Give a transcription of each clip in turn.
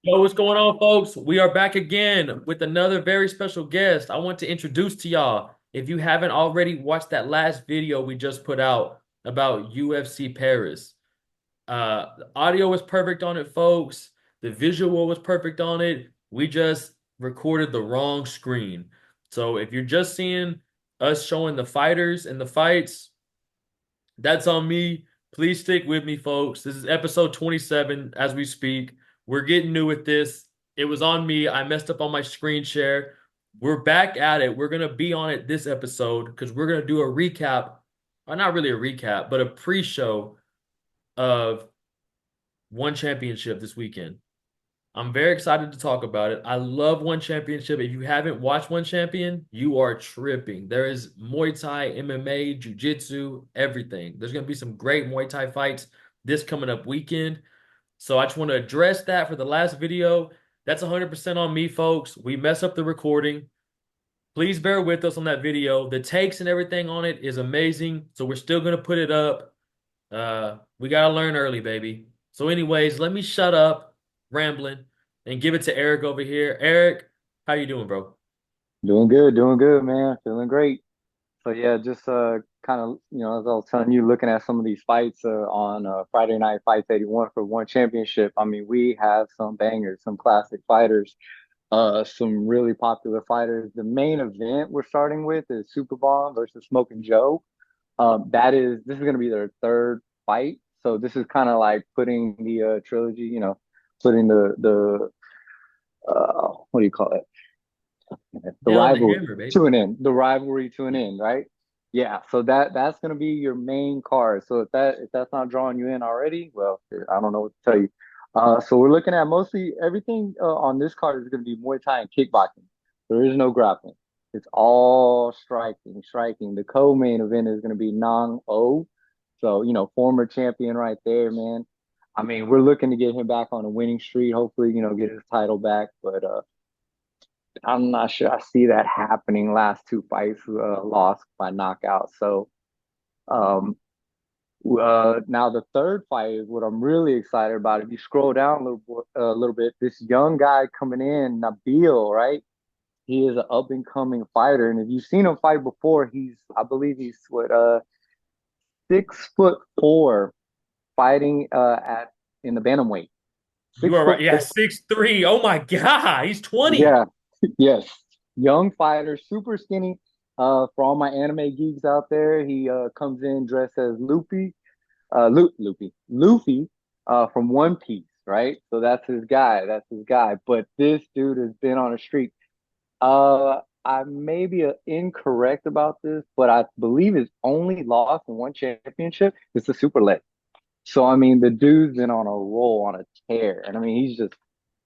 Yo, what's going on, folks? We are back again with another very special guest. I want to introduce to y'all. If you haven't already watched that last video we just put out about UFC Paris, the audio was perfect on it, folks. The visual was perfect on it. We just recorded the wrong screen. So if you're just seeing us showing the fighters and the fights, that's on me. Please stick with me, folks. This is episode 27 as we speak. We're getting new with this. It was on me. I messed up on my screen share. We're back at it. We're going to be on it this episode because we're going to do a recap, or not really a recap, but a pre show of one championship this weekend. I'm very excited to talk about it. I love One Championship. If you haven't watched One Champion, you are tripping. There is Muay Thai, MMA, Jiu-Jitsu, everything. There's going to be some great Muay Thai fights this coming up weekend. So I just want to address that for the last video. That's 100% on me, folks. We messed up the recording. Please bear with us on that video. The takes and everything on it is amazing. So we're still going to put it up. We gotta learn early, baby. So, anyways, let me shut up rambling and give it to Eric over here. Eric, how you doing, bro? Doing good, man. Feeling great. So yeah, just kind of as I was telling you, looking at some of these fights on Friday Night Fights 81 for one championship. I mean, we have some bangers, some classic fighters, some really popular fighters. The main event we're starting with is Super Bomb versus Smoking Joe. This is gonna be their third fight. So this is kind of like putting the trilogy, putting the what do you call it? The Nail in the rivalry hammer, baby. to an end. The rivalry to an end, right? Yeah. So that's gonna be your main card. So if that's not drawing you in already, well, I don't know what to tell you. So we're looking at mostly everything on this card is gonna be Muay Thai and kickboxing. There is no grappling. It's all striking, striking. The co-main event is gonna be Nang O. So, former champion right there, man. I mean, we're looking to get him back on a winning streak. Hopefully, get his title back. But I'm not sure I see that happening. Last two fights lost by knockout. So um, now the third fight is what I'm really excited about. If you scroll down a little bit, this young guy coming in, Nabil, right? He is an up and coming fighter, and if you've seen him fight before, I believe he's what 6'4", fighting at in the bantamweight. You Six are right. foot Yeah, four. 6'3". Oh my God, he's 20. Yeah, yes. Young fighter, super skinny. For all my anime geeks out there, he comes in dressed as Luffy, from One Piece, right? So that's his guy. That's his guy. But this dude has been on a streak. I may be incorrect about this, but I believe his only loss in one championship is the Super Leg. So I mean, the dude's been on a roll, on a tear, and I mean, he's just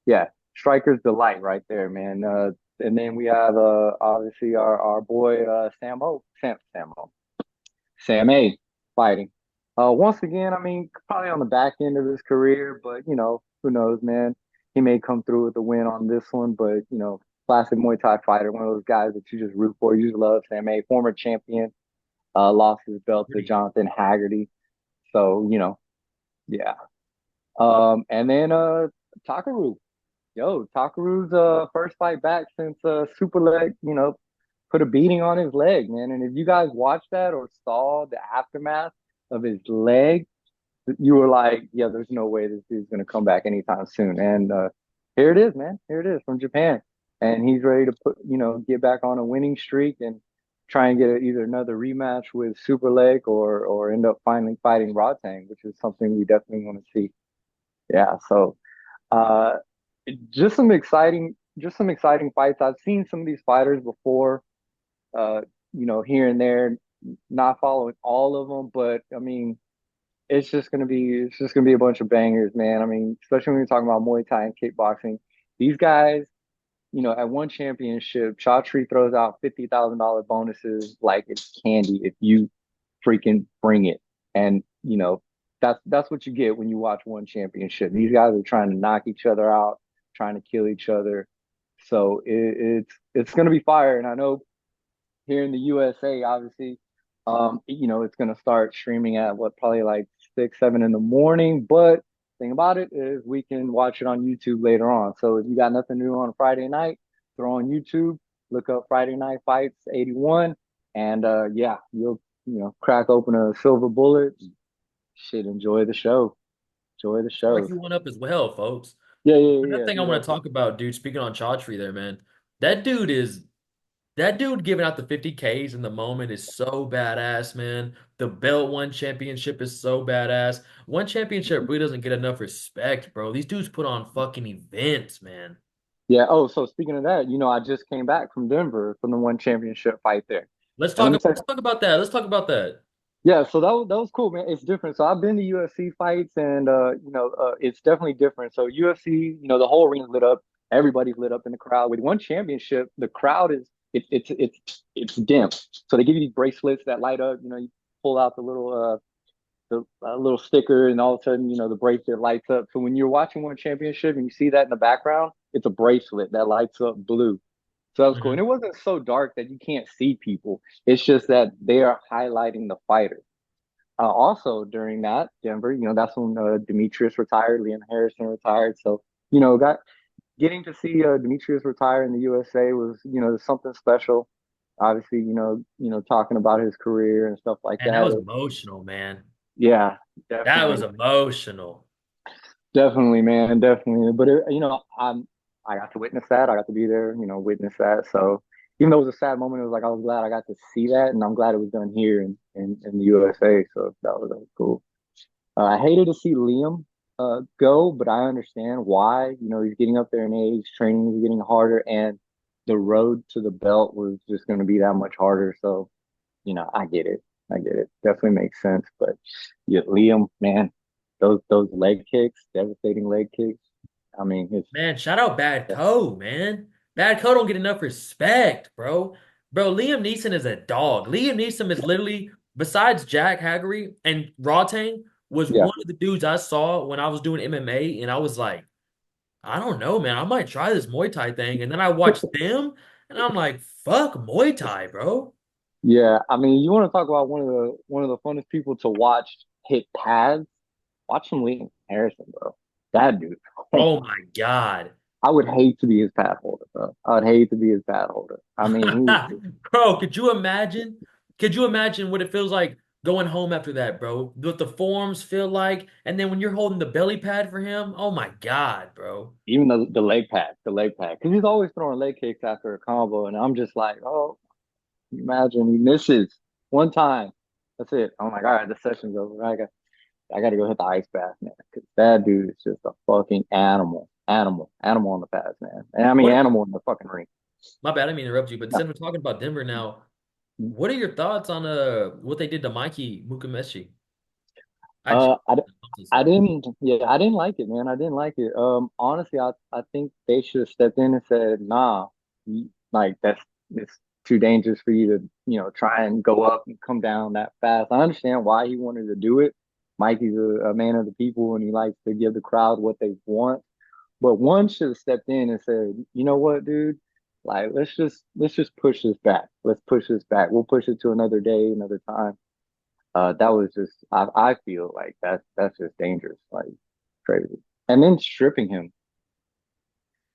yeah, striker's delight right there, man. And then we have obviously our boy Sam A fighting. Once again, I mean, probably on the back end of his career, but who knows, man. He may come through with a win on this one, but classic Muay Thai fighter, one of those guys that you just root for. You just love Sam A, former champion, lost his belt to Jonathan Haggerty. So, yeah. And then Takaru. Yo, Takaru's first fight back since Super Leg, put a beating on his leg, man. And if you guys watched that or saw the aftermath of his leg, you were like, yeah, there's no way this dude's gonna come back anytime soon. And here it is, man. Here it is from Japan. And he's ready to get back on a winning streak and try and get either another rematch with Super Leg or end up finally fighting Rodtang, which is something we definitely want to see. Yeah, so uh just some exciting fights. I've seen some of these fighters before, uh, here and there, not following all of them, but I mean, it's just gonna be a bunch of bangers, man. I mean, especially when you're talking about Muay Thai and kickboxing. These guys, at one championship, Chatri throws out $50,000 bonuses like it's candy if you freaking bring it. And that's what you get when you watch one championship. These guys are trying to knock each other out, trying to kill each other. So it's gonna be fire. And I know here in the USA, obviously, it's gonna start streaming at what, probably like 6, 7 in the morning, but thing about it is we can watch it on YouTube later on. So if you got nothing new on a Friday night, throw on YouTube, look up Friday Night Fights 81, and yeah, you'll crack open a silver bullet. Shit, enjoy the show. Enjoy the Sound like shows. you went up as well, folks. Yeah, yeah, Another yeah, thing I yeah. want to talk about, dude, speaking on Chaudhry there, man. That dude is that dude giving out the 50Ks in the moment is so badass, man. The belt one championship is so badass. One championship really doesn't get enough respect, bro. These dudes put on fucking events, man. Yeah. Oh, so speaking of that, I just came back from Denver from the one championship fight there. Let's And let talk me tell let's talk about that. Let's talk about that. Yeah, so that was cool, man. It's different. So I've been to UFC fights, and it's definitely different. So UFC, the whole arena's lit up. Everybody's lit up in the crowd. With one championship, the crowd is it's dim. So they give you these bracelets that light up. You pull out the little sticker, and all of a sudden, the bracelet lights up. So when you're watching one championship and you see that in the background, it's a bracelet that lights up blue. So that was cool. And Mhm. it wasn't so dark that you can't see people. It's just that they are highlighting the fighter. Also during that, Denver, that's when Demetrius retired, Liam Harrison retired. So, got getting to see Demetrius retire in the USA was, something special. Obviously, talking about his career and stuff like Man, that that. was emotional, man. Yeah, That was definitely. emotional. Definitely, man, definitely. But I got to witness that. I got to be there, witness that. So even though it was a sad moment, it was like I was glad I got to see that, and I'm glad it was done here in the USA. So that was cool. I hated to see Liam go, but I understand why. He's getting up there in age, training is getting harder, and the road to the belt was just going to be that much harder. So I get it. I get it. Definitely makes sense. But yeah, Liam, man, those leg kicks, devastating leg kicks. I mean, it's Man, shout out Bad Co, man. Bad Co don't get enough respect, bro. Bro, Liam Neeson is a dog. Liam Neeson is literally, besides Jack Haggerty and Rawtang, was yeah, one of the dudes I saw when I was doing MMA, and I was like, I don't know, man. I might try this Muay Thai thing. And then I watched them, and I'm like, fuck Muay Thai, bro. yeah. I mean, you want to talk about one of the funnest people to watch hit pads? Watch him, Liam Harrison, bro. That dude. Oh my God. I would hate to be his pad holder, bro. I would hate to be his pad holder. I mean, he Bro, could you imagine? Could you imagine what it feels like going home after that, bro? What the forms feel like, and then when you're holding the belly pad for him, oh my God, bro. even the leg pad, because he's always throwing leg kicks after a combo, and I'm just like, oh, imagine he misses one time. That's it. I'm like, all right, the session's over. I got to go hit the ice bath, man, because that dude is just a fucking animal on the pads, man. And I mean, What? animal in the fucking ring. My bad, I didn't mean to interrupt you, but No. since we're talking about Denver now, what are your thoughts on what they did to Mikey Mukameshi? Actually, Uh, I, I didn't like it, man. I didn't like it. Honestly, I think they should have stepped in and said, nah, like it's too dangerous for you to, try and go up and come down that fast. I understand why he wanted to do it. Mikey's a man of the people and he likes to give the crowd what they want. But one should have stepped in and said, you know what, dude? Like, let's just push this back. Let's push this back. We'll push it to another day, another time. That was just I feel like that's just dangerous, like crazy. And then stripping him.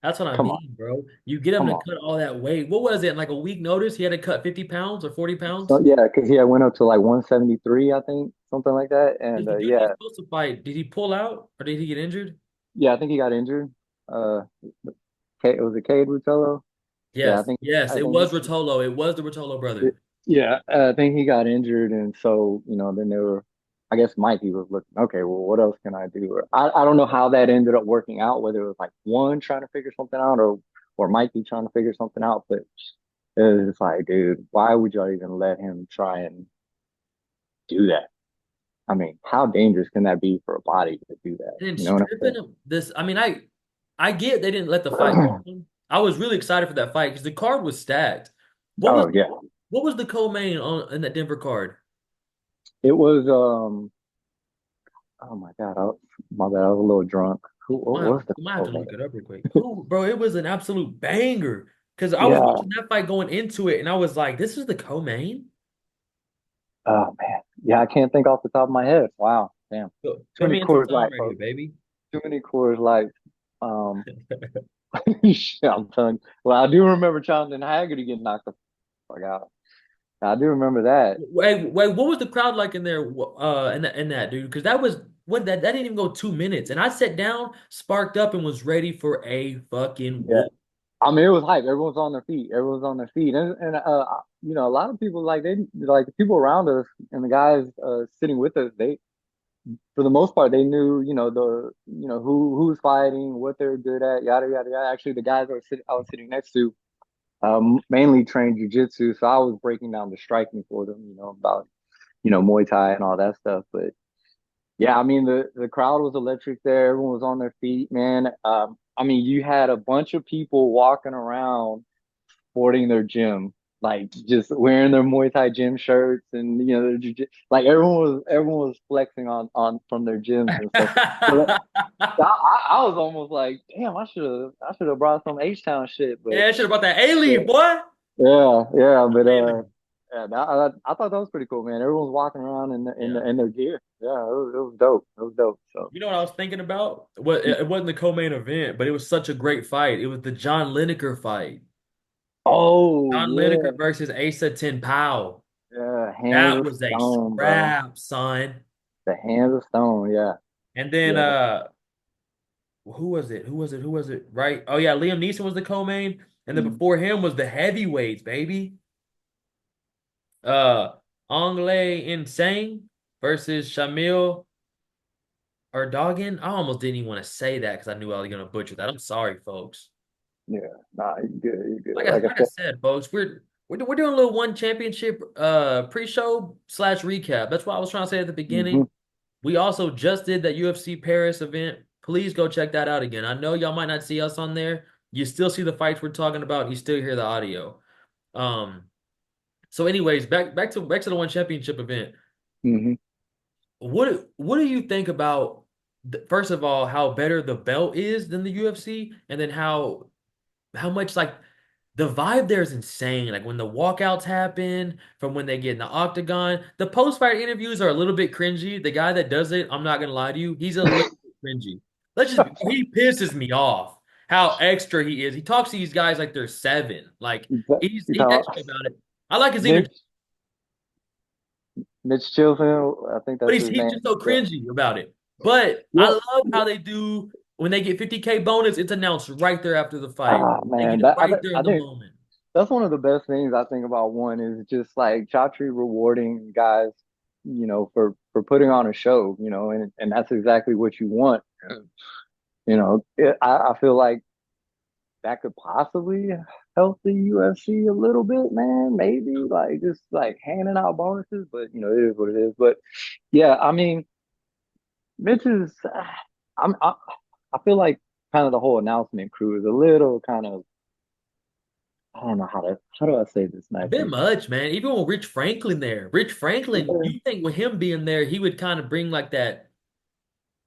that's what I Come on, mean, bro. You get him come to on. cut all that weight. What was it? Like a week notice, he had to cut 50 pounds or 40 So pounds? yeah, because he had went up to like 173, I think, something like that. And Because the dude he was yeah, supposed to fight, did he pull out or did he get injured? yeah, I think he got injured. Uh, was it Cade Rutello? Yeah, I Yes, think yes, I it think was Rotolo. It was the Rotolo brother. yeah, I think he got injured, and so then they were. I guess Mikey was looking. Okay, well, what else can I do? Or I don't know how that ended up working out. Whether it was like one trying to figure something out, or Mikey trying to figure something out. But it was just like, dude, why would y'all even let him try and do that? I mean, how dangerous can that be for a body to do that? And then You know what stripping him this, I mean, I get they didn't let the fight go I'm on. I was really excited for that fight because the card was stacked. saying? What was Oh yeah, what was the co-main on in that Denver card? it was. Oh my God, my bad. I was a little drunk. Who? What was the? Might have Oh to man. look it up real quick. Who, bro? It was an absolute banger. Because I was Yeah. watching that fight going into it, and I was like, "This is the co-main." Oh man. Yeah, I can't think off the top of my head. Wow. Damn. Go, Too put many me in some Coors time Light, right here, folks. baby. too many Coors Lights. Um, shit, I'm telling you. Well, I do remember Jonathan Haggerty getting knocked the fuck out. I do remember that. Wait, what was the crowd like in there? In that dude, because that was what that didn't even go 2 minutes, and I sat down, sparked up, and was ready for a fucking Yeah. whoop. I mean, it was hype. Everyone's on their feet. Everyone's on their feet, and you know, a lot of people like the people around us and the guys sitting with us. They, for the most part, they knew, you know, who's fighting, what they're good at, yada yada yada. Actually, the guys I was sitting next to, mainly trained jujitsu, so I was breaking down the striking for them, you know, about Muay Thai and all that stuff. But yeah, I mean the crowd was electric there. Everyone was on their feet, man. I mean, you had a bunch of people walking around sporting their gym, like just wearing their Muay Thai gym shirts, and you know, like everyone was flexing on from their gyms and stuff. So I was almost like, damn, I should have brought some H Town shit, but Yeah, shit about that A-Leaf, yeah, boy. yeah, but Man. yeah, I thought that was pretty cool, man. Everyone's walking around Yeah. in their gear. Yeah, it was dope. It was dope. So, You know what I was thinking about? What it wasn't the co-main event, but it was such a great fight. It was the John Lineker fight. oh John yeah, Lineker versus Asa Ten Pao. yeah, hands That of was a stone, bro. scrap, son. The hands of stone. Yeah, And then yeah. who was it? Who was it? Who was it? Right? Oh yeah, Liam Neeson was the co-main, and then Mm. before him was the heavyweights, baby. Uh, Ong Lei Insane versus Shamil Erdogan. I almost didn't even want to say that because I knew I was gonna butcher that. I'm sorry, folks. Yeah, nah, you good, you good. Like I Like I like I said, said, folks, we're doing a little one championship pre-show slash recap. That's what I was trying to say at the beginning. hmm We also just did that UFC Paris event. Please go check that out again. I know y'all might not see us on there. You still see the fights we're talking about. You still hear the audio. Um. So, anyways, back to the one championship event. hmm What do you think about first of all how better the belt is than the UFC, and then how much like the vibe there is insane. Like when the walkouts happen, from when they get in the octagon, the post-fight interviews are a little bit cringy. The guy that does it, I'm not gonna lie to you, he's a little bit cringy. He pisses me off how extra he is. He talks to these guys like they're seven. Like he's you extra about it. I like his energy, Mitch Mitch Chilton, I think but that's his he's name. just so Yeah, cringy about it. But I yeah, love yeah. how they do when they get 50K bonus, it's announced right there after the fight. Ah, They man, get it right there I in the think moment. that's one of the best things I think about one is just like Chatri rewarding guys, for putting on a show, and that's exactly what you want. I feel like that could possibly help the UFC a little bit, man. Maybe like just like handing out bonuses, but it is what it is. But yeah, I mean, Mitch is. I feel like kind of the whole announcement crew is a little kind of. I don't know how do I say this A bit nicely. much, man. Even with Rich Franklin there, Rich Franklin, Yeah, you think with him being there, he would kind of bring like that,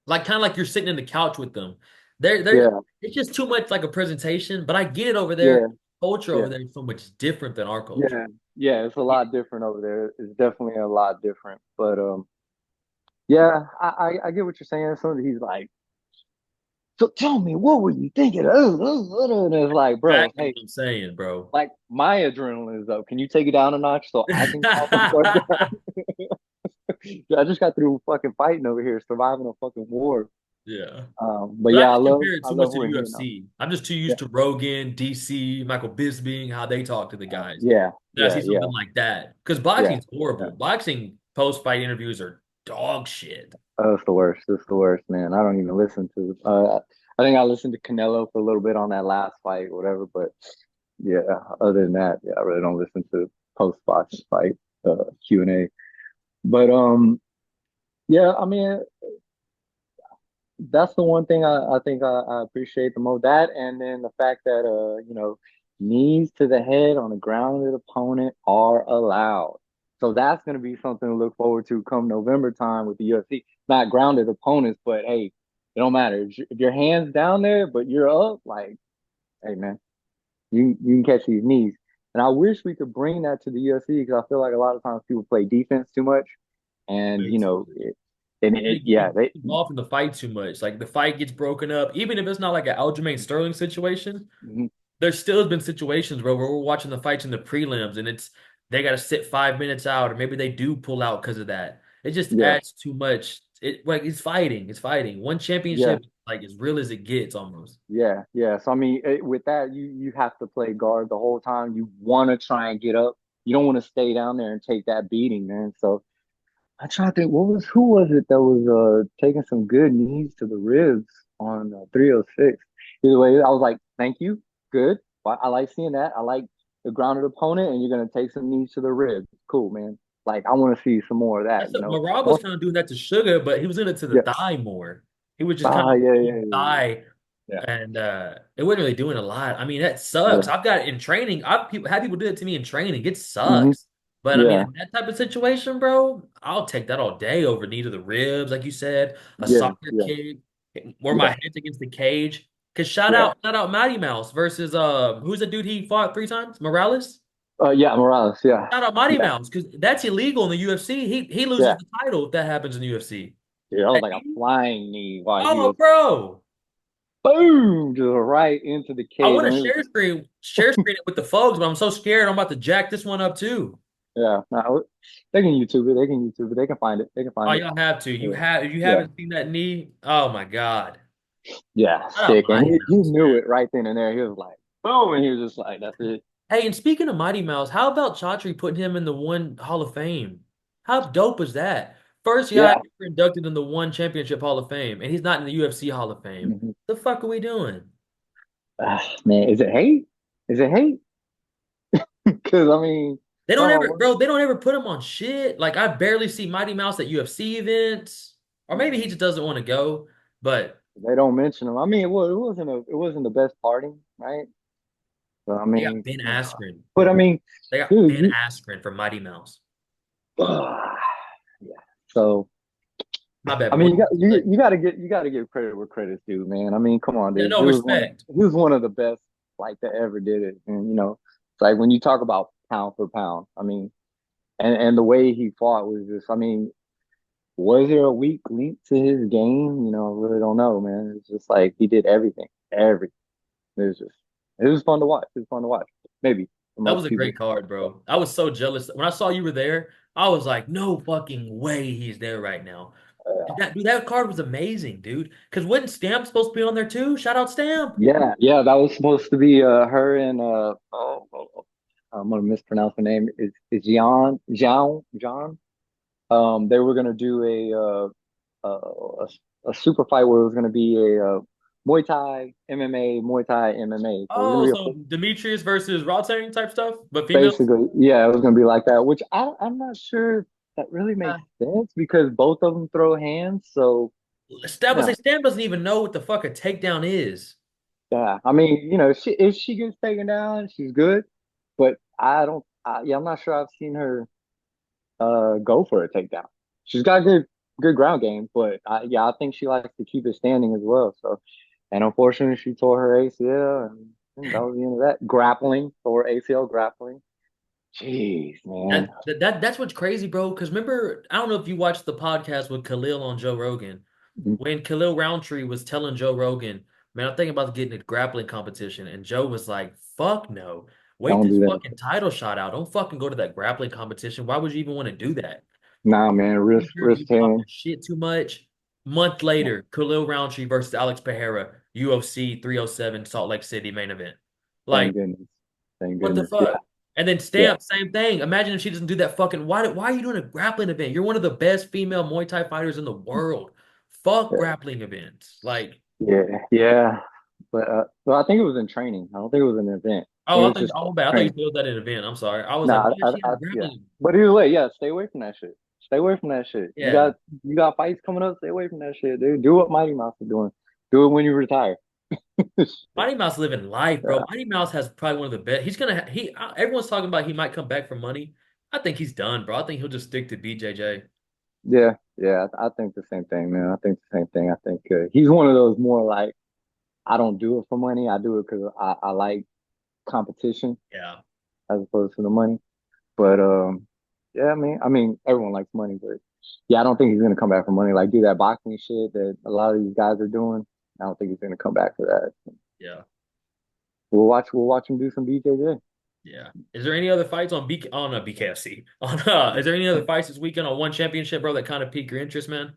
like kind of like you're sitting in the couch with them. yeah, It's just too much like a presentation. But I get it over there. yeah, Culture over yeah, there is so much different than our culture. yeah, yeah. It's a lot different over there. It's definitely a lot different. But yeah, I get what you're saying. Some of he's like, so tell me, what were you thinking? And it's like, bro, Exactly hey, what I'm saying, bro. like my adrenaline is up. Can you take it down a notch so I can calm the fuck down? I just got through fucking fighting over here, surviving a fucking war. Yeah. But But I yeah, just compare it I too much love to the what we're hearing now. UFC. I'm just too Yeah, used to Rogan, DC, Michael Bisping, how they talk to the guys. yeah, Then I yeah, see yeah, something like that. Because yeah, boxing's yeah. horrible. Boxing post-fight interviews are dog shit. It's the worst. It's the worst, man. I don't even listen to. I think I listened to Canelo for a little bit on that last fight, whatever. But yeah, other than that, yeah, I really don't listen to post boxing fight Q&A. But yeah, I mean, that's the one thing I think I appreciate the most. That and then the fact that knees to the head on a grounded opponent are allowed. So that's going to be something to look forward to come November time with the UFC. Not grounded opponents, but hey, it don't matter if your hands down there, but you're up. Like, hey man, you can catch these knees. And I wish we could bring that to the UFC because I feel like a lot of times people play defense too much, and Way too much. And Maybe they it, get yeah, they, involved in the fight too much. Like the fight gets broken up, even if it's not like an Aljamain Sterling situation. mhm, There still has been situations where we're watching the fights in the prelims and it's they got to sit 5 minutes out, or maybe they do pull out because of that. It just yeah, adds too much. It like it's fighting. It's fighting. One yeah, championship, like as real as it gets, almost. yeah, yeah. So I mean, with that, you have to play guard the whole time. You want to try and get up. You don't want to stay down there and take that beating, man. So I try to think, who was it that was taking some good knees to the ribs on 306? Either way, I was like, thank you, good. I like seeing that. I like the grounded opponent, and you're gonna take some knees to the ribs. Cool, man. Like I want to see some more of That's that. what Marab was kind of doing that to Sugar, but he was in it to the Yeah. thigh more. He was just kind Ah, of yeah, yeah, yeah, thigh, yeah, and it wasn't really doing a lot. I mean, that yeah. sucks. I've got it in training. I've people had people do it to me in training. It Hmm. sucks. But I mean, Yeah, in that type of situation, bro, I'll take that all day over knee to the ribs, like you said, a yeah, soccer yeah, kick, where my yeah, head's against the cage. Cause yeah. shout out Matty Mouse versus who's the dude he fought 3 times? Morales? Yeah, Morales. Yeah, Shout out Mighty yeah, Mouse, because that's illegal in the UFC. He loses yeah. the title if that happens in the UFC. Dude, that was Hey, like a flying knee while he oh, was bro. boom, just right into the I cage. want I to mean, share screen it with the folks, but I'm so scared I'm about to jack this one up too. yeah, no, they can YouTube it. They can YouTube it. They can find it. They can Oh, find it. y'all have to. Yeah, If you yeah, haven't seen that knee, oh my God. yeah, Shout out sick. And Mighty he Mouse, knew man. it right then and there. He was like, boom, and he was just like, that's it. Hey, and speaking of Mighty Mouse, how about Chatri putting him in the one Hall of Fame? How dope is that? First guy Yeah. ever inducted in the one championship Hall of Fame, and he's not in the UFC Hall of Fame. Mhm. The fuck are we doing? Man, is it hate? Is it hate? Because I mean, They don't come ever, on, bro, they don't ever put him on shit. Like I barely see Mighty Mouse at UFC events. Or maybe he bro. just doesn't want to go. But They don't mention him. I mean, it wasn't the best party, right? So I they got mean, Ben Askren. but I mean, They got dude, Ben Askren for Mighty Mouse. yeah. So My bad, I boy. mean, you got to give credit where credit's due, man. I mean, come on, Yeah, dude. no respect. He was one of the best like that ever did it, and it's like when you talk about pound for pound. I mean, and the way he fought was just, I mean, was there a weak link to his game? I really don't know, man. It's just like he did everything, everything. It was just, it was fun to watch. It was fun to watch. Maybe for That was most a people. great card, bro. I was so jealous. When I saw you were there, I was like, no fucking way he's there right now. That card was amazing, dude. Because wasn't Stamp supposed to be on there too? Shout out Stamp. Yeah, yeah, that was supposed to be her and I'm gonna mispronounce her name. Is John. They were gonna do a super fight where it was gonna be a Muay Thai MMA, Muay Thai MMA. So it was gonna Oh, be so Demetrius versus Rodtang type stuff, but females. basically, yeah, it was gonna be like that. Which I'm not sure if that really Uh, makes sense because both of them throw hands. So Stamp, yeah, Stamp doesn't even know what the fuck a takedown is. yeah. I mean, if she gets taken down, she's good. But I don't. Yeah, I'm not sure I've seen her go for a takedown. She's got good ground game, but yeah, I think she likes to keep it standing as well. So, and unfortunately, she tore her ACL, and that was the end of that. Grappling, tore ACL grappling. Jeez, man. That's what's crazy, bro. Because remember, I don't know if you watched the podcast with Khalil on Joe Rogan. When Khalil Roundtree was telling Joe Rogan, man, I'm thinking about getting a grappling competition. And Joe was like, fuck no. Wait Don't this do that. fucking title shot out. Don't fucking go to that grappling competition. Why would you even want to do that? Nah, man. Risk You talking tearing. shit too much. Month Yeah. later, Khalil Roundtree versus Alex Pereira, UFC 307 Salt Lake City main event. Thank Like, goodness. Thank what the goodness. Yeah. fuck? And then Yeah. Stamp, same thing. Imagine if she doesn't do that fucking. Why are you doing a grappling event? You're one of the best female Muay Thai fighters in the world. Fuck Yeah. grappling events. Like, Yeah. Yeah. But well, I think it was in training. I don't think it was an event. I oh, think it I was think, just oh, my bad. I thought you training. said that in an event. I'm sorry. I was like, Nah, why is she in a yeah. grappling event? But either way, yeah, stay away from that shit. Stay away from that shit. Yeah. You got fights coming up. Stay away from that shit, dude. Do what Mighty Mouse is doing. Do it when you retire. Mighty Mouse living life, bro. Yeah, Mighty Mouse has probably one of the best. He's gonna everyone's talking about he might come back for money. I think he's done, bro. I think he'll just stick to BJJ. yeah, yeah. I think the same thing, man. I think the same thing. I think he's one of those more like I don't do it for money. I do it because I like competition Yeah. as opposed to the money. But yeah, I mean, everyone likes money, but Yeah, I don't think he's gonna come back for money. Like do that boxing shit that a lot of these guys are doing. I don't think he's gonna come back for that. Yeah. We'll watch him do some BJJ. Yeah. Is there any other fights on BKFC? On is there any other fights this weekend on One Championship, bro, that kind of pique your interest, man?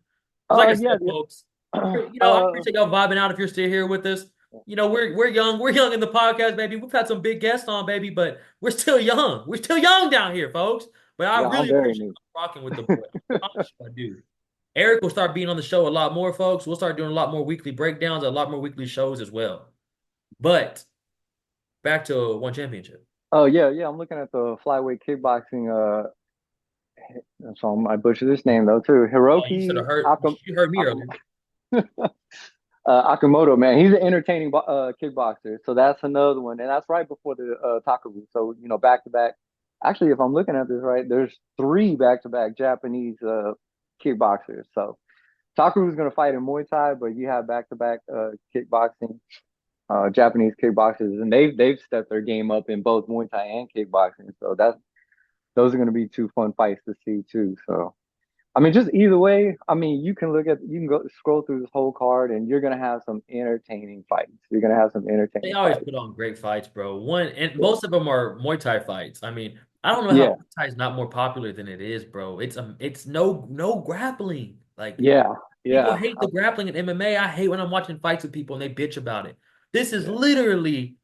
Because like I Yeah, said, folks, yeah. I appreciate y'all vibing out if you're still here with us. We're young in the podcast, baby. We've had some big guests on, baby, but we're still young. We're still young down here, folks. But I Yeah, I'm really very appreciate new. rocking with the boy. I promise you I do. Eric will start being on the show a lot more, folks. We'll start doing a lot more weekly breakdowns, a lot more weekly shows as well. But back to One Championship. Oh yeah, yeah. I'm looking at the flyweight kickboxing. So I butchered this name though too. Oh, you should have heard. You heard me earlier. Akamoto, man, he's an entertaining kickboxer. So that's another one, and that's right before the Takaru. So back to back. Actually, if I'm looking at this right, there's three back to back Japanese kickboxers. So Takaru is going to fight in Muay Thai, but you have back to back kickboxing Japanese kickboxers, and they've stepped their game up in both Muay Thai and kickboxing. So those are going to be two fun fights to see too. So I mean, just either way, I mean, you can go scroll through this whole card, and you're gonna have some entertaining fights. You're gonna have some They entertaining always fights. put on great fights, bro. One and Yeah, most of them are Muay Thai fights. I mean, I don't know how yeah, Muay Thai is not more popular than it is, bro. It's no grappling. Like yeah, people yeah. hate the grappling in MMA. I hate when I'm watching fights with people and they bitch about it. This is Yeah. literally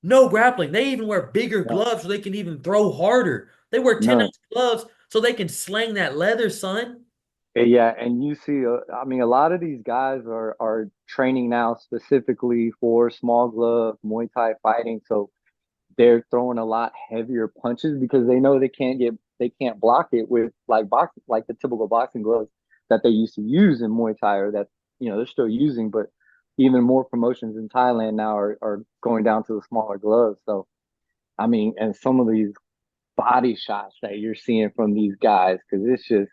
no grappling. They even wear bigger No, gloves so they can even throw harder. They wear 10 no. ounce gloves so they can slang that leather, son. Yeah, and you see, I mean, a lot of these guys are training now specifically for small glove Muay Thai fighting, so they're throwing a lot heavier punches because they know they can't block it with like boxing, like the typical boxing gloves that they used to use in Muay Thai or that they're still using, but even more promotions in Thailand now are going down to the smaller gloves. So I mean, and some of these body shots that you're seeing from these guys, because it's just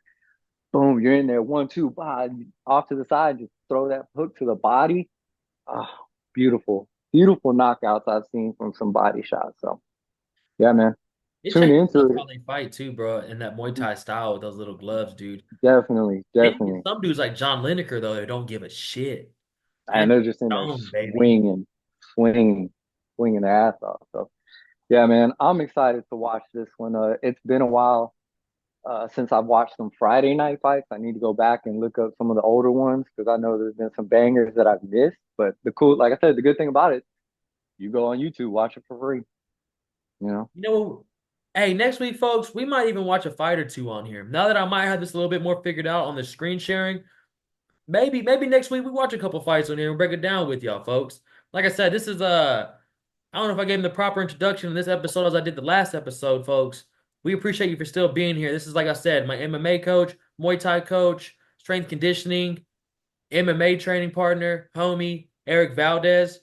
boom, you're in there, 1, 2, body off to the side, just throw that hook to the body. Oh, beautiful, beautiful knockouts I've seen from some body shots. So yeah, man, It tune changes up into how they fight too, bro, in that Muay it. Thai style with those little gloves, dude. Definitely, Then you get definitely. some dudes like John Lineker though that don't give a shit. And And they're just in there stone, baby. swinging, swinging, swinging their ass off. So yeah, man, I'm excited to watch this one. It's been a while since I've watched some Friday night fights. I need to go back and look up some of the older ones because I know there's been some bangers that I've missed. But like I said, the good thing about it, you go on YouTube, watch it for free. You know? You know, hey, next week, folks, we might even watch a fight or two on here. Now that I might have this a little bit more figured out on the screen sharing, maybe next week we watch a couple fights on here and break it down with y'all, folks. Like I said, this is I don't know if I gave him the proper introduction in this episode as I did the last episode, folks. We appreciate you for still being here. This is, like I said, my MMA coach, Muay Thai coach, strength conditioning, MMA training partner, homie, Eric Valdez.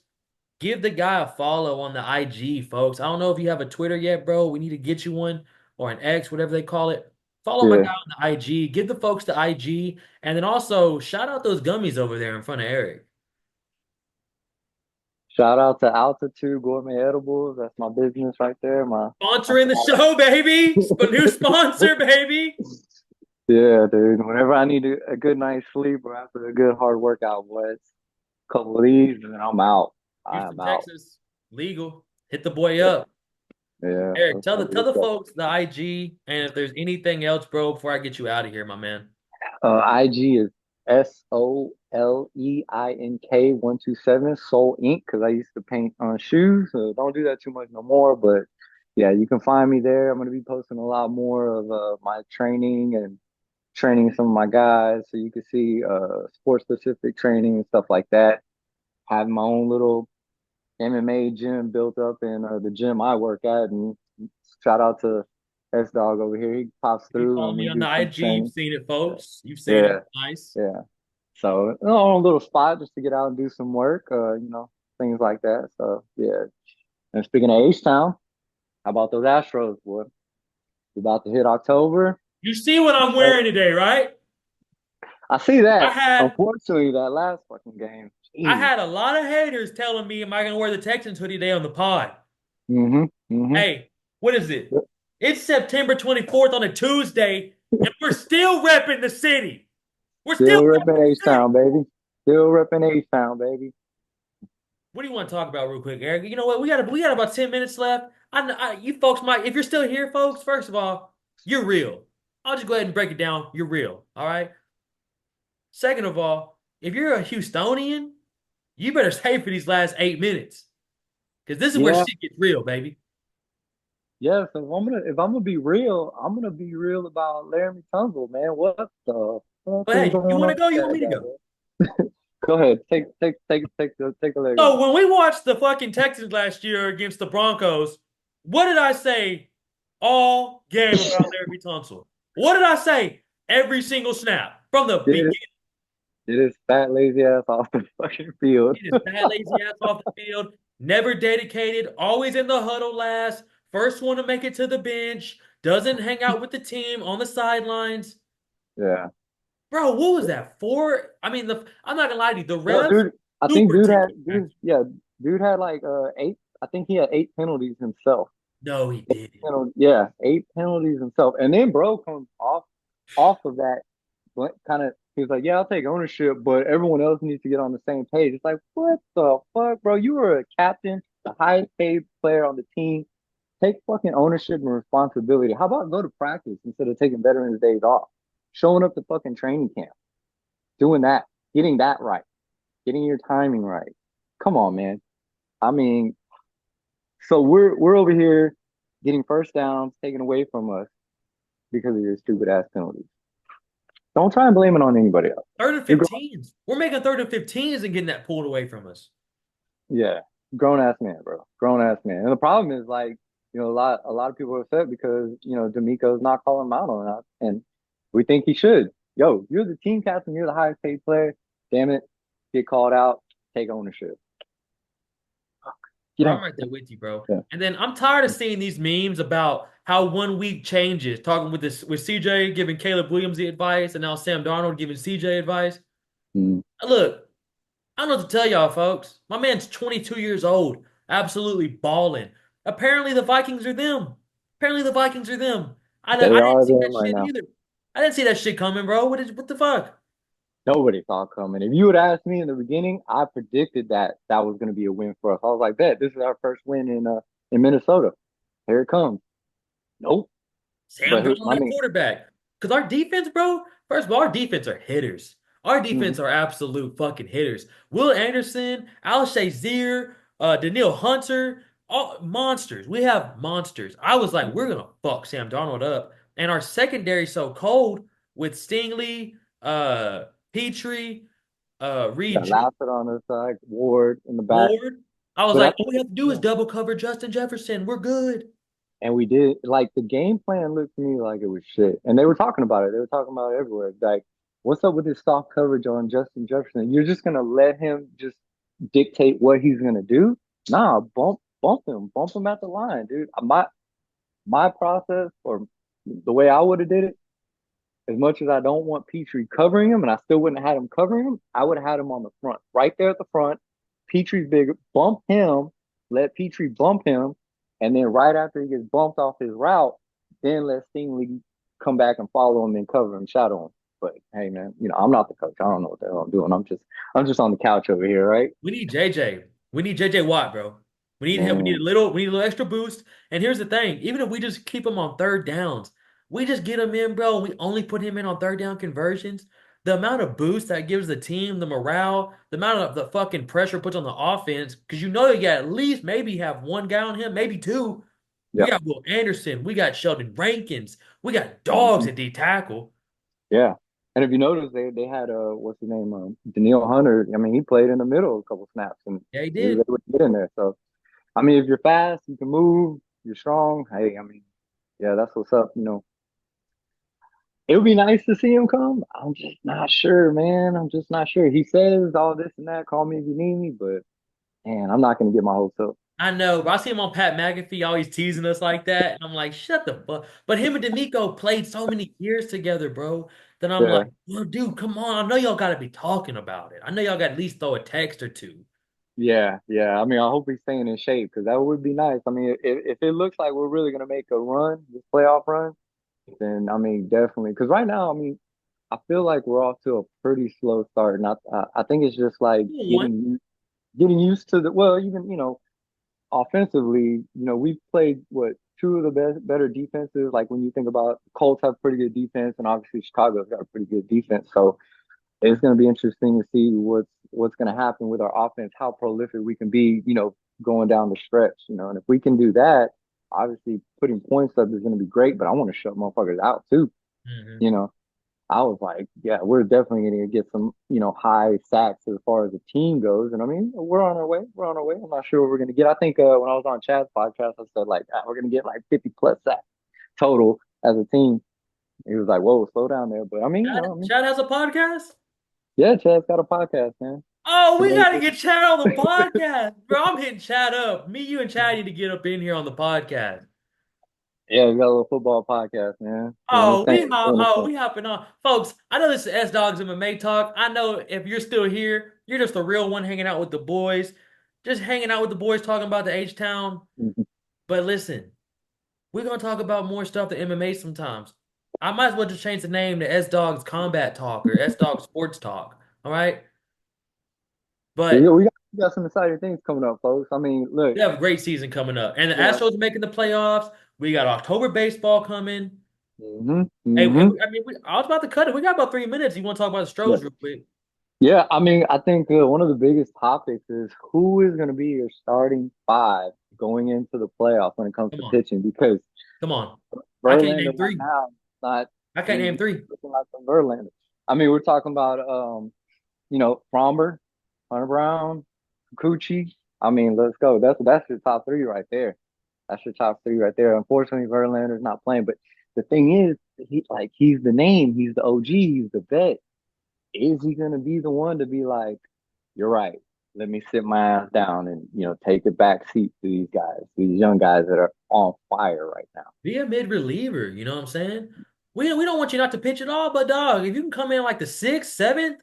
Give the guy a follow on the IG, folks. I don't know if you have a Twitter yet, bro. We need to get you one or an X, whatever they call it. Follow my Yeah. guy on the IG. Give the folks the IG. And then also shout out those gummies over there in front of Eric. Shout out to Altitude Gourmet Edibles. That's my business right there. My Sponsoring the show, baby. New sponsor, baby. Yeah, dude. Whenever I need a good night's sleep or after a good hard workout, boy, it's a couple of these and then I'm out. I am Houston, out. Texas. Legal. Hit the boy Yeah, up. yeah. Eric, That's tell my the tell good the stuff. folks the IG and if there's anything else, bro, before I get you out of here, my man. IG is SOLEINK 127 Soul Ink because I used to paint on shoes. So don't do that too much no more. But yeah, you can find me there. I'm gonna be posting a lot more of my training and training some of my guys, so you can see sports specific training and stuff like that. Have my own little MMA gym built up in the gym I work at, and shout out to S Dog over here. He pops If you through follow when me we on do the some IG, you've training. seen it, folks. You've seen it. Yeah, Nice. yeah. So on a little spot just to get out and do some work, things like that. So yeah. And speaking of H Town, how about those Astros, boy? We're about to hit October. You see what I'm Hey, wearing today, right? I see I that. had Unfortunately, that last fucking game. I Jeez. had a lot of haters telling me, am I gonna wear the Texans hoodie today on the pod? Mm-hmm. Mm-hmm. Hey, what is it? It's September 24th on a Tuesday. and we're still repping the city. We're still Still repping repping the city. H-Town, baby. Still repping H-Town, baby. What do you want to talk about real quick, Eric? You know what? We got about 10 minutes left. You folks might, if you're still here, folks, first of all, you're real. I'll just go ahead and break it down. You're real. All right. Second of all, if you're a Houstonian, you better stay for these last 8 minutes because this is where Yeah, shit gets real, baby. yes. If I'm gonna be real, I'm gonna be real about Laramie Tunsil, man. What the fuck But is hey, you going want on to go? with You want that me to guy, go? man? Go ahead. Take a leg on So it. when we watched the fucking Texans last year against the Broncos, what did I say all game about Larry Tunsil? What did I say every single snap from the Get beginning? it, get his fat lazy ass off the fucking field. Get his fat lazy ass off the field, never dedicated, always in the huddle last, first one to make it to the bench, doesn't hang out with the team on the sidelines. Yeah. Bro, what was that for? I mean, I'm not gonna lie to you, the No, refs dude. I think super dude had disrespectful. dude had like eight. I think he had eight penalties himself. No, he didn't. Yeah, eight penalties himself. And then bro comes off of that, but kind of he was like, yeah, I'll take ownership, but everyone else needs to get on the same page. It's like, what the fuck, bro? You were a captain, the highest paid player on the team. Take fucking ownership and responsibility. How about go to practice instead of taking Veterans Days off? Showing up to fucking training camp, doing that, getting that right, getting your timing right. Come on, man. I mean, so we're over here getting first downs taken away from us because of your stupid ass penalties. Don't try and blame it on anybody else. Third and You're grown, 15s. We're making third and 15s and getting that pulled away from us. yeah, grown ass man, bro, grown ass man. And the problem is like, a lot of people are upset because D'Amico's not calling him out on that, and we think he should. Yo, you're the team captain, you're the highest paid player. Damn it, get called out, take ownership. Get Bro, I'm out. right there with you, bro. Yeah. And then I'm tired of seeing these memes about how 1 week changes, talking with CJ giving Caleb Williams the advice, and now Sam Darnold giving CJ advice. Mm. Look, I don't know what to tell y'all, folks. My man's 22 years old, absolutely balling. Apparently, the Vikings are them. Apparently, the Vikings are them. They I didn't are see that them right shit now. either. I didn't see that shit coming, bro. What the fuck? Nobody saw it coming. If you would ask me in the beginning, I predicted that was going to be a win for us. I was like, "Bet this is our first win in Minnesota. Here it comes." Nope. Sam But Darnold I at mean, quarterback. Because our defense, bro, first of all, our defense are hitters. Our defense mhm. are absolute fucking hitters. Will Anderson, Al Shazier, Daniil Hunter, all monsters. We have monsters. I was like, we're gonna fuck Sam Darnold up. And our secondary so cold with Stingley, Petrie, Reed Got Lassiter on the side, Ward in the back. Ward. I was But I like, all think we have to do is double cover Justin Jefferson. We're good. and we did like the game plan looked to me like it was shit. And they were talking about it. They were talking about it everywhere. Like, what's up with this soft coverage on Justin Jefferson? You're just gonna let him just dictate what he's gonna do? Nah, bump him at the line, dude. My process or the way I would have did it, as much as I don't want Petrie covering him, and I still wouldn't have had him covering him, I would have had him on the front, right there at the front. Petrie's bigger, bump him, let Petrie bump him, and then right after he gets bumped off his route, then let Stingley come back and follow him and cover him, shadow him. But hey, man, I'm not the coach. I don't know what the hell I'm doing. I'm just on the couch over here, right? We need JJ. We need JJ Watt, bro. We need him. We need a Man, little. We need a little extra boost. And here's the thing: even if we just keep him on third downs, we just get him in, bro. We only put him in on third down conversions. The amount of boost that gives the team, the morale, the amount of the fucking pressure puts on the offense, because you know you got at least maybe have one guy on him, maybe two. We yeah. got Will Anderson. We got Sheldon Rankins. We got dogs Mhm. at D tackle. Yeah. And if you notice, they had what's his name, Daniil Hunter. I mean, he played in the middle a couple snaps, and Yeah, he he was did. able to get in there. So I mean, if you're fast, you can move, you're strong. Hey, I mean, yeah, that's what's up. It would be nice to see him come. I'm just not sure, man. I'm just not sure. He says all this and that. Call me if you need me, but man, I'm not gonna get my hopes up. I know, but I see him on Pat McAfee always teasing us like that. And I'm like, shut the fuck. But him and D'Amico played so many years together, bro, that I'm Yeah, like, well, dude, come on. I know y'all got to be talking about it. I know y'all got to at least throw a text or two. yeah, yeah. I mean, I hope he's staying in shape because that would be nice. I mean, if it looks like we're really gonna make a run, this playoff run, then I mean, definitely. Because right now, I mean, I feel like we're off to a pretty slow start, and I think it's just like One. getting used to the well, even offensively, we've played what two of the better defenses. Like when you think about Colts have pretty good defense, and obviously Chicago's got a pretty good defense. So it's going to be interesting to see what's going to happen with our offense, how prolific we can be, going down the stretch, and if we can do that, obviously putting points up is going to be great. But I want to shut motherfuckers out too, Hmm. you know. I was like, yeah, we're definitely going to get some, high sacks as far as the team goes. And I mean, we're on our way. We're on our way. I'm not sure what we're going to get. I think when I was on Chad's podcast, I said like we're going to get like 50 plus sacks total as a team. He was like, whoa, slow down there. But I mean, Chad has a podcast? yeah, Chad's got a podcast, man. Oh, He we made gotta this. get Chad on the podcast, bro. I'm hitting Chad up. Me, you, and Chad need to get up in here on the podcast. Yeah, we got a little football podcast, man. Oh, Same we uniform. hopping on, folks. I know this is S Dogs MMA talk. I know if you're still here, you're just a real one hanging out with the boys, just hanging out with the boys talking about the H Town. Mhm. But listen, we're gonna talk about more stuff than MMA sometimes. I might as well just change the name to S Dogs Combat Talk or S Dogs Sports Talk. All right, We, but we got some exciting things coming up, folks. I mean, look, we have a great season coming up, and the yeah. Astros making the playoffs. We got October baseball coming. hmm Hey, hmm I mean, I was about to cut it. We got about 3 minutes. You want to talk about the Yeah. Stros real quick? Yeah, I mean, I think one of the biggest topics is who is going to be your starting five going into the playoffs when it comes Come to on, pitching because come on. I can't Verlander name right three. now is not I can't he's name three. looking like some Verlander. I mean, we're talking about Fromber, Hunter Brown, Kikuchi. I mean, let's go. That's your top three right there. That's your top three right there. Unfortunately, Verlander's not playing, but the thing is, he's the name, he's the OG, he's the vet. Is he gonna be the one to be like, you're right. Let me sit my ass down and take a back seat to these guys, these young guys that are on fire right now. Be a mid reliever. You know what I'm saying? We don't want you not to pitch at all, but dog, if you can come in like the sixth, seventh,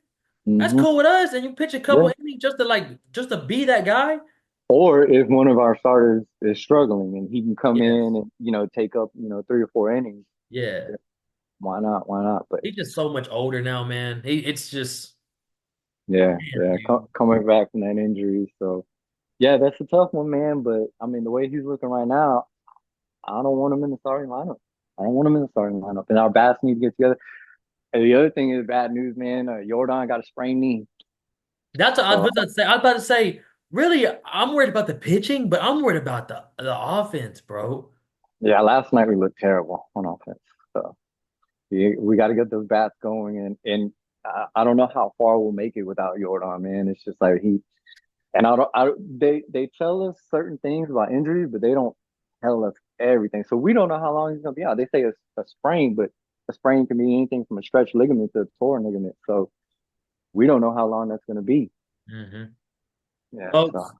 that's hmm cool with us, and you pitch a couple Yeah. innings just to be that guy. Or if one of our starters is struggling and he can come Yes. in and take up 3 or 4 innings, Yeah. yeah, why not? Why not? But He's just so much older now, man. It's just, yeah, man, yeah, dude. coming back from that injury, so yeah, that's a tough one, man. But I mean, the way he's looking right now, I don't want him in the starting lineup. I don't want him in the starting lineup. And our bats need to get together. And the other thing is bad news, man. Jordan got a sprained knee. That's what I So was about to say. I was about to say, really, I'm worried about the pitching, but I'm worried about the offense, bro. yeah, last night we looked terrible on offense. So we got to get those bats going. And I don't know how far we'll make it without Jordan, man. It's just like and they tell us certain things about injuries, but they don't tell us everything. So we don't know how long he's gonna be out. They say it's a sprain, but a sprain can be anything from a stretched ligament to a torn ligament. So we don't know how long that's gonna be. Hmm. Yeah. So Folks,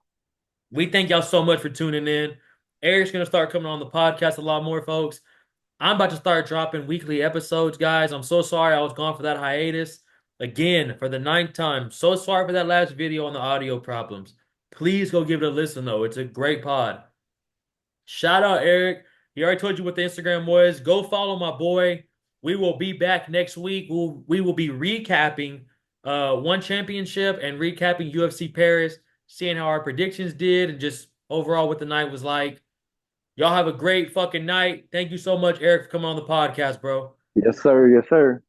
we thank y'all so much for tuning in. Eric's gonna start coming on the podcast a lot more, folks. I'm about to start dropping weekly episodes, guys. I'm so sorry I was gone for that hiatus. Again, for the ninth time. So sorry for that last video on the audio problems. Please go give it a listen, though. It's a great pod. Shout out Eric. He already told you what the Instagram was. Go follow my boy. We will be back next week. We will be recapping one championship and recapping UFC Paris, seeing how our predictions did and just overall what the night was like. Y'all have a great fucking night. Thank you so much, Eric, for coming on the podcast, bro. yes, sir. Yes, sir.